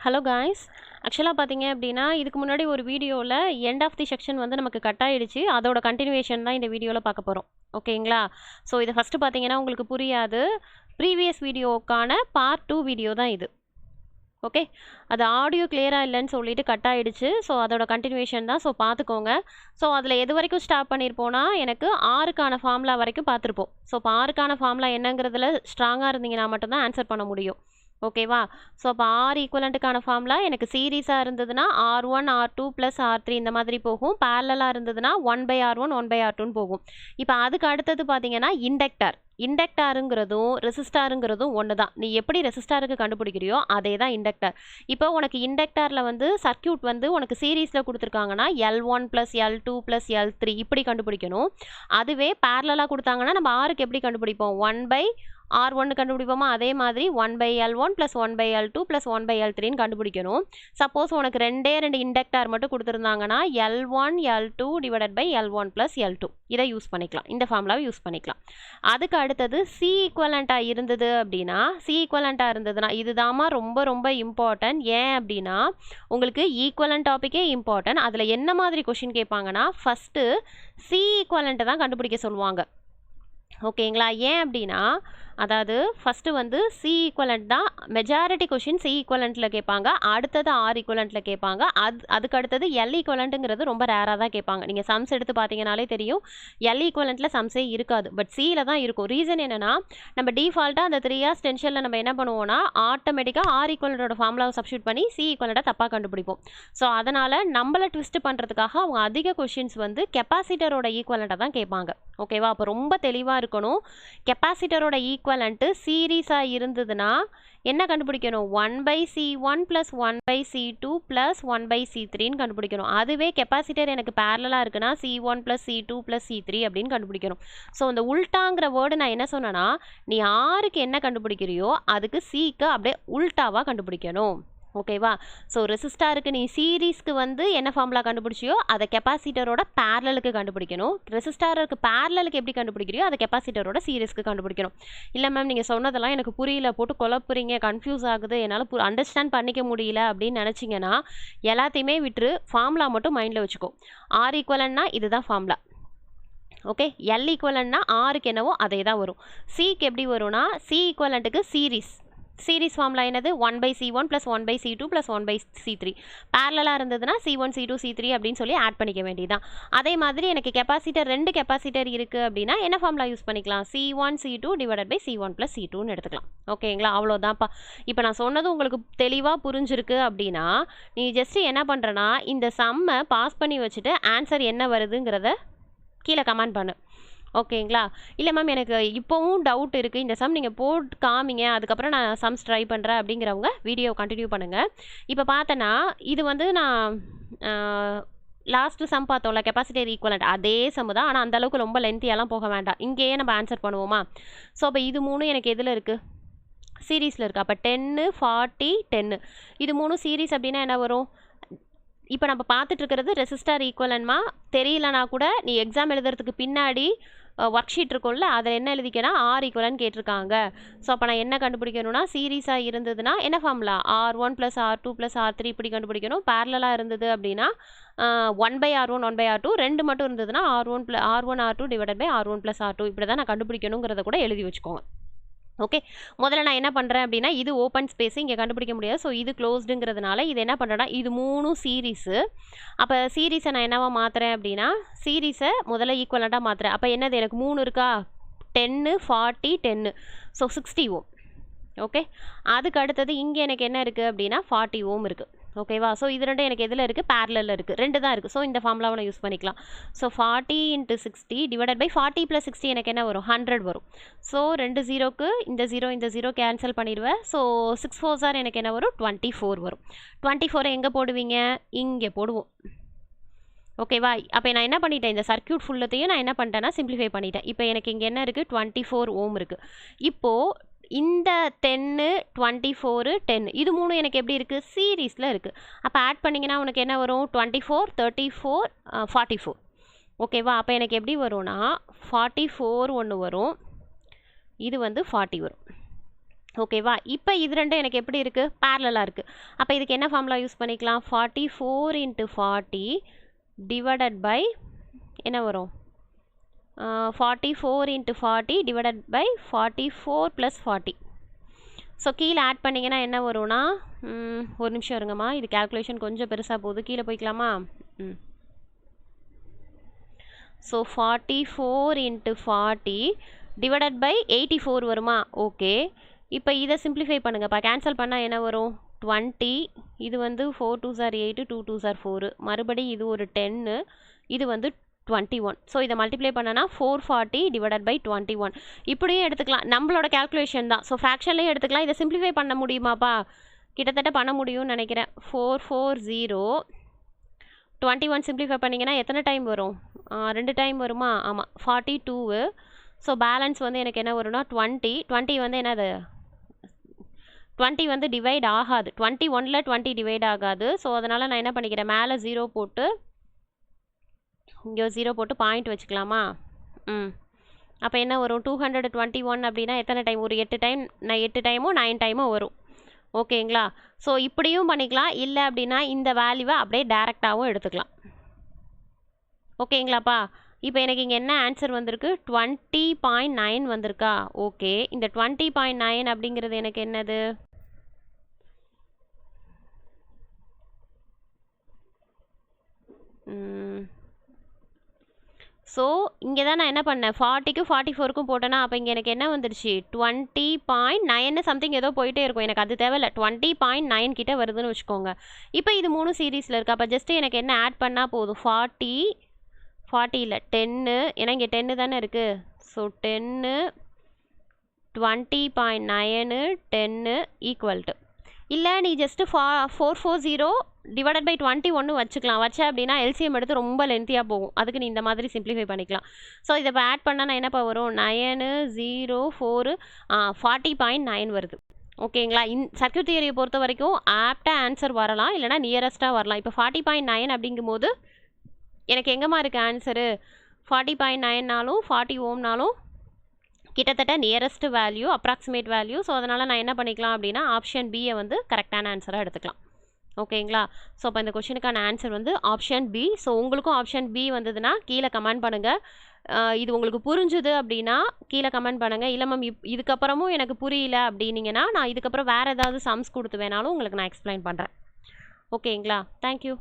Hello guys, ஆக்சுவலாக பார்த்தீங்க அப்படின்னா இதுக்கு முன்னாடி ஒரு வீடியோவில் எண்ட் ஆஃப் தி செக்ஷன் வந்து நமக்கு கட் ஆகிடுச்சு. அதோட கண்டினியூவேஷன் தான் இந்த வீடியோவில் பார்க்க போகிறோம். ஓகேங்களா? ஸோ இதை ஃபஸ்ட்டு பார்த்தீங்கன்னா உங்களுக்கு புரியாது. ப்ரீவியஸ் வீடியோக்கான பார்ட் 2 வீடியோ தான் இது. ஓகே, அது ஆடியோ கிளியராக இல்லைன்னு சொல்லிட்டு கட் ஆகிடுச்சு. ஸோ அதோட கண்டினியூவேஷன் தான். ஸோ பார்த்துக்கோங்க. ஸோ அதில் எது வரைக்கும் ஸ்டாப் பண்ணியிருப்போன்னா எனக்கு ஆறுக்கான ஃபார்முலா வரைக்கும் பார்த்துருப்போம். ஸோ இப்போ ஆறுக்கான ஃபார்முலா என்னங்கிறதுல ஸ்ட்ராங்காக இருந்தீங்கன்னா மட்டும்தான் ஆன்சர் பண்ண முடியும். ஓகேவா? ஸோ அப்போ ஆர் ஈக்குவலண்ட்டுக்கான ஃபார்முலா எனக்கு சீரீஸாக இருந்ததுன்னா R1 R2 + R3 இந்த மாதிரி போகும். பேரலாக இருந்ததுன்னா 1/R1 1/R2ன்னு போகும். இப்போ அதுக்கு அடுத்தது பார்த்தீங்கன்னா இண்டக்டாருங்கிறதும் ரெசிஸ்டாருங்கிறதும் ஒன்று தான். நீ எப்படி ரெசிஸ்டாருக்கு கண்டுபிடிக்கிறியோ அதே தான் இண்டக்டார். இப்போ உனக்கு இண்டக்டாரில் வந்து சர்க்கியூட் வந்து உனக்கு சீரீஸில் கொடுத்துருக்காங்கன்னா L1 + L2 + L3 இப்படி கண்டுபிடிக்கணும். அதுவே பேரலாக கொடுத்தாங்கன்னா நம்ம ஆருக்கு எப்படி கண்டுபிடிப்போம்? 1/R1 கண்டுபிடிப்போமா? அதே மாதிரி 1/L1 + 1/L2 + 1/L3ன்னு கண்டுபிடிக்கணும். சப்போஸ் உனக்கு ரெண்டு இண்டக்டார் மட்டும் கொடுத்துருந்தாங்கன்னா L1 L2 / L1 + L2 இதை யூஸ் பண்ணிக்கலாம். இந்த ஃபார்முலாவை யூஸ் பண்ணிக்கலாம். அதுக்கு அடுத்தது சி ஈக்குவலண்ட்டாக இருந்தது அப்படின்னா இதுதாம்மா ரொம்ப ரொம்ப இம்பார்ட்டன்ட். ஏன் அப்படின்னா உங்களுக்கு ஈக்குவலண்ட் டாப்பிக்கே இம்பார்ட்டன்ட். அதில் என்ன மாதிரி கொஷின் கேட்பாங்கன்னா ஃபஸ்ட்டு சி ஈக்குவலண்ட்டை தான் கண்டுபிடிக்க சொல்லுவாங்க. ஓகேங்களா? ஏன் அப்படின்னா அதாவது ஃபஸ்ட்டு வந்து சி ஈக்குவலண்ட் தான் மெஜாரிட்டி கொஷின் சி ஈக்குவலண்ட்டில் கேட்பாங்க. அடுத்தது ஆர் ஈக்குவலண்ட்டில் கேட்பாங்க. அதுக்கு அடுத்தது எல் ஈக்குவலண்ட்டுங்கிறது ரொம்ப ரேராக தான் கேட்பாங்க. நீங்கள் சம்ஸ் எடுத்து பார்த்தீங்கனாலே தெரியும், எல் ஈக்குவலண்ட்டில் சம்ஸே இருக்காது. பட் சியில் தான் இருக்கும். ரீசன் என்னென்னா நம்ம டிஃபால்ட்டாக அந்த 3 hours டென்ஷனில் நம்ம என்ன பண்ணுவோம்னா ஆட்டோமேட்டிக்காக ஆர் ஈக்குவலண்டோட ஃபார்முலாவை சப்ஸ்டியூட் பண்ணி சி ஈக்குவலண்ட்டை தப்பாக கண்டுபிடிப்போம். ஸோ அதனால் நம்மளை ட்விஸ்ட் பண்ணுறதுக்காக அவங்க அதிக கொஷின்ஸ் வந்து கெப்பாசிட்டரோட ஈக்குவலண்ட்டை தான் கேட்பாங்க. ஓகேவா? அப்போ ரொம்ப தெளிவாக இருக்கணும். கெப்பாசிட்டரோட ஈக்குவலண்ட்டு சீரீஸாக இருந்ததுன்னா என்ன கண்டுபிடிக்கணும்? 1/C1 + 1/C2 + 1/C3ன்னு கண்டுபிடிக்கணும். அதுவே கெப்பாசிட்டர் எனக்கு பேரலாக இருக்குன்னா C1 + C2 + C3 அப்படின்னு கண்டுபிடிக்கணும். ஸோ இந்த உல்டாங்கிற வேர்டு நான் என்ன சொன்னேன்னா நீ ஆருக்கு என்ன கண்டுபிடிக்கிறியோ அதுக்கு சிக்கு அப்படியே உல்டாவாக கண்டுபிடிக்கணும். ஓகேவா? ஸோ ரெசிஸ்டாருக்கு நீ சீரீஸ்க்கு வந்து என்ன ஃபார்முலா கண்டுபிடிச்சியோ அதை கெப்பாசிட்டரோட பேரலுக்கு கண்டுபிடிக்கணும். ரெசிஸ்டாருக்கு பேரலுக்கு எப்படி கண்டுபிடிக்கிறியோ அதை கெப்பாசிட்டரோட சீரீஸ்க்கு கண்டுபிடிக்கணும். இல்லை மேம் நீங்கள் சொன்னதெல்லாம் எனக்கு புரியல, போட்டு குழப்புறீங்க, கன்ஃபியூஸ் ஆகுது, என்னால் அண்டர்ஸ்டாண்ட் பண்ணிக்க முடியல அப்படின்னு நினச்சிங்கன்னா எல்லாத்தையுமே விட்டுரு, ஃபார்முலா மட்டும் மைண்டில் வச்சுக்கோ. ஆர் ஈக்குவலன்னா இதுதான் ஃபார்முலா. ஓகே, எல் ஈக்குவலன்னா ஆருக்கு என்னவோ அதே தான் வரும். சிக்கு எப்படி வரும்னா சி ஈக்குவலண்ட்டுக்கு சீரீஸ் ஃபார்முலா என்னது? 1/C1 + 1/C2 + 1/C3. பேரலாக இருந்ததுன்னா C1 C2 C3 அப்படின்னு சொல்லி ஆட் பண்ணிக்க வேண்டியதான். அதே மாதிரி எனக்கு ரெண்டு கெப்பாசிட்டர் இருக்குது அப்படின்னா என்ன ஃபார்முலா யூஸ் பண்ணிக்கலாம்? C1 C2 / C1 + C2ன்னு எடுத்துக்கலாம். ஓகேங்களா? அவ்வளோதான்ப்பா. இப்போ நான் சொன்னது உங்களுக்கு தெளிவாக புரிஞ்சிருக்கு அப்படின்னா நீ ஜஸ்ட்டு என்ன பண்ணுறனா இந்த சம்மை பாஸ் பண்ணி வச்சுட்டு ஆன்சர் என்ன வருதுங்கிறத கீழே கமெண்ட் பண்ணு. ஓகேங்களா? இல்லை மேம் எனக்கு இப்போவும் டவுட் இருக்குது, இந்த சம் நீங்கள் போட்டு காமிங்க, அதுக்கப்புறம் நான் சம்ஸ் ட்ரை பண்ணுறேன் அப்படிங்கிறவங்க வீடியோ கண்டினியூ பண்ணுங்கள். இப்போ பார்த்தேன்னா இது வந்து நான் லாஸ்ட்டு சம் பார்த்தோம்ல கெப்பாசிட்டர் ஈக்குவலண்ட் அதே சம் தான். ஆனால் அந்தளவுக்கு ரொம்ப லென்த்தியெல்லாம் போக வேண்டாம், இங்கேயே நம்ம ஆன்சர் பண்ணுவோமா? ஸோ அப்போ இது 3 எனக்கு எதில் இருக்குது? சீரீஸில் இருக்குது. அப்போ 10 40 10 இது 3 சீரீஸ் அப்படின்னா என்ன வரும்? இப்போ நம்ம பார்த்துட்ருக்கிறது ரெசிஸ்டார் ஈக்குவலன்மா. தெரியலனா கூட நீ எக்ஸாம் எழுதுறதுக்கு பின்னாடி ஒர்க் ஷீட் இருக்கும்ல, அதில் என்ன எழுதிக்கன்னா ஆர் ஈக்குவலன் கேட்டிருக்காங்க. ஸோ அப்போ நான் என்ன கண்டுபிடிக்கணும்னா சீரீஸாக இருந்ததுன்னா என்ன ஃபார்முலா? R1 + R2 + R3 இப்படி கண்டுபிடிக்கணும். பேரலாக இருந்தது அப்படின்னா 1/R1 1/R2 ரெண்டு மட்டும் இருந்ததுன்னா R1 R2 / R1 + R2 இப்படி தான் நான் கண்டுபிடிக்கணுங்கிறத கூட எழுதி வச்சுக்கோங்க. ஓகே, முதல்ல நான் என்ன பண்ணுறேன் அப்படின்னா இது ஓப்பன் ஸ்பேஸ், இங்கே கண்டுபிடிக்க முடியாது. ஸோ இது க்ளோஸ்டுங்கிறதுனால இது என்ன பண்ணுறேன்னா இது 3 சீரீஸு. அப்போ சீரீஸை நான் என்னவா மாற்றுறேன் அப்படின்னா சீரீஸை முதல்ல ஈக்குவலண்ட்டாக மாற்றுறேன். அப்போ என்னது எனக்கு 3 இருக்கா? 10 40 10 ஸோ 60 Ω. ஓகே, அதுக்கு அடுத்தது இங்கே எனக்கு என்ன இருக்குது அப்படின்னா 40 Ω இருக்குது. ஓகேவா? ஸோ இது ரெண்டும் எனக்கு எதில் இருக்குது? பேரலில் இருக்குது. ரெண்டு தான் இருக்குது. ஸோ இந்த ஃபார்முலாவை நான் யூஸ் பண்ணிக்கலாம். ஸோ 40 × 60 / 40 + 60 எனக்கு என்ன வரும்? 100 வரும். ஸோ 2 0க்கு இந்த 0 கேன்சல் பண்ணிடுவேன். ஸோ 6 4s are எனக்கு என்ன வரும்? 24 வரும். 24 எங்கே போடுவீங்க? இங்கே போடுவோம். ஓகேவா? அப்போ நான் என்ன பண்ணிட்டேன்? இந்த சர்க்கியூட் ஃபுல்லத்தையும் நான் என்ன பண்ணிட்டேன்னா சிம்பிளிஃபை பண்ணிட்டேன். இப்போ எனக்கு இங்கே என்ன இருக்குது? 24 Ω இருக்குது. இப்போது இந்த 10 24 10 இது 3 எனக்கு எப்படி இருக்குது? சீரீஸில் இருக்குது. அப்போ ஆட் பண்ணிங்கன்னா உனக்கு என்ன வரும்? 24 34 44. ஓகேவா? அப்போ எனக்கு எப்படி வரும்னா 44 ஒன்று வரும், இது வந்து 40 வரும். ஓகேவா? இப்போ இது ரெண்டும் எனக்கு எப்படி இருக்குது? பேரலாக இருக்குது. அப்போ இதுக்கு என்ன ஃபார்முலா யூஸ் பண்ணிக்கலாம்? 44 × 40 டிவைடட் பை என்ன வரும்? 44 × 40 டிவைடட் பை 44 + 40. ஸோ கீழே ஆட் பண்ணிங்கன்னா என்ன வரும்னா, ஒரு நிமிஷம் இருங்கம்மா, இது கேல்குலேஷன் கொஞ்சம் பெருசாக போகுது, கீழே போய்க்கலாமா? ஸோ 44 × 40 டிவைடட் பை 84 வருமா? ஓகே. இப்போ இதை சிம்பிளிஃபை பண்ணுங்கப்பா. கேன்சல் பண்ணால் என்ன வரும்? 20. இது வந்து 4 2s are 8, 2 2s are 4. மறுபடியும் இது ஒரு 10, இது வந்து 21. ஸோ இதை மல்டிப்ளை பண்ணனா 440 டிவைடட் பை 21. இப்படியும் எடுத்துக்கலாம், நம்மளோட கேல்குலேஷன் தான். ஸோ ஃப்ராக்ஷன்லேயும் எடுத்துக்கலாம். இதை சிம்பிளிஃபை பண்ண முடியுமாப்பா? கிட்டத்தட்ட பண்ண முடியும்னு நினைக்கிறேன். 440 21 சிம்பிளிஃபை பண்ணிங்கன்னா எத்தனை டைம் வரும்? 2 டைம் வருமா? ஆமாம், 42. ஸோ பேலன்ஸ் வந்து எனக்கு என்ன வரும்னா 20 வந்து என்னது? 20 வந்து டிவைட் ஆகாது. 21ல் 20 டிவைட் ஆகாது. ஸோ அதனால் நான் என்ன பண்ணிக்கிறேன், மேலே 0 போட்டு இங்கே 0 போட்டு பாயிண்ட் வச்சுக்கலாமா? அப்போ என்ன வரும்? 221 அப்படின்னா எத்தனை டைம்? ஒரு 8 டைம், 8 டைமோ 9 டைமோ வரும். ஓகேங்களா? ஸோ இப்படியும் பண்ணிக்கலாம். இல்லை அப்படின்னா இந்த வேல்யூவை அப்படியே டேரெக்டாகவும் எடுத்துக்கலாம். ஓகேங்களாப்பா? இப்போ எனக்கு இங்கே என்ன ஆன்சர் வந்திருக்கு? 20.9 வந்திருக்கா? ஓகே. இந்த 20.9 அப்படிங்கிறது எனக்கு என்னது? ஸோ இங்கே தான் நான் என்ன பண்ணேன், 40க்கும் 44க்கும் போட்டேன்னா, அப்போ இங்கே எனக்கு என்ன வந்துடுச்சு? 20.9 சம்திங் ஏதோ போயிட்டே இருக்கும். எனக்கு அது தேவையில்ல, 20.9 கிட்ட வருதுன்னு வச்சுக்கோங்க. இப்போ இது 3 சீரீஸில் இருக்குது. அப்போ ஜஸ்ட்டு எனக்கு என்ன ஆட் பண்ணால் போதும்? 40 இல்லை 10, ஏன்னா இங்கே 10 தானே இருக்குது. ஸோ 10 20.9 10 ஈக்குவல் டு, இல்லை நீ ஜஸ்ட்டு 440 டிவைடட் பை 21 வச்சுக்கலாம். வச்ச அப்படின்னா எல்சிஎம் எடுத்து ரொம்ப லென்த்தியாக போகும். அதுக்கு நீ இந்த மாதிரி சிம்பிளிஃபை பண்ணிக்கலாம். ஸோ இதை இப்போ ஆட் பண்ணால் நான் என்னப்பா வரும்? 904 40.9 வருது. ஓகேங்களா? சர்க்யூட் தியரியை பொறுத்த வரைக்கும் ஆப்டாக ஆன்சர் வரலாம், இல்லைனா நியரஸ்ட்டாக வரலாம். இப்போ 40.9 அப்படிங்கும்போது எனக்கு எங்கேம்மா இருக்குது ஆன்சரு? 40.9னாலும் 40 ஓம்னாலும் கிட்டத்தட்ட nearest value, approximate value. So அதனால் நான் என்ன பண்ணிக்கலாம் அப்படின்னா ஆப்ஷன் பியை வந்து கரெக்டான ஆன்சராக எடுத்துக்கலாம். ஓகேங்களா? ஸோ அப்போ இந்த கொஷினுக்கான ஆன்சர் வந்து ஆப்ஷன் பி. ஸோ உங்களுக்கும் ஆப்ஷன் பி வந்ததுன்னா கீழே கமெண்ட் பண்ணுங்கள். இது உங்களுக்கு புரிஞ்சுது அப்படின்னா கீழே கமெண்ட் பண்ணுங்கள். இல்லை மேம் இதுக்கப்புறமும் எனக்கு புரியல அப்படின்னீங்கன்னா நான் இதுக்கப்புறம் வேறு ஏதாவது சம்ஸ் கொடுத்து வேணாலும் உங்களுக்கு நான் எக்ஸ்பிளைன் பண்ணுறேன். ஓகேங்களா? தேங்க்யூ.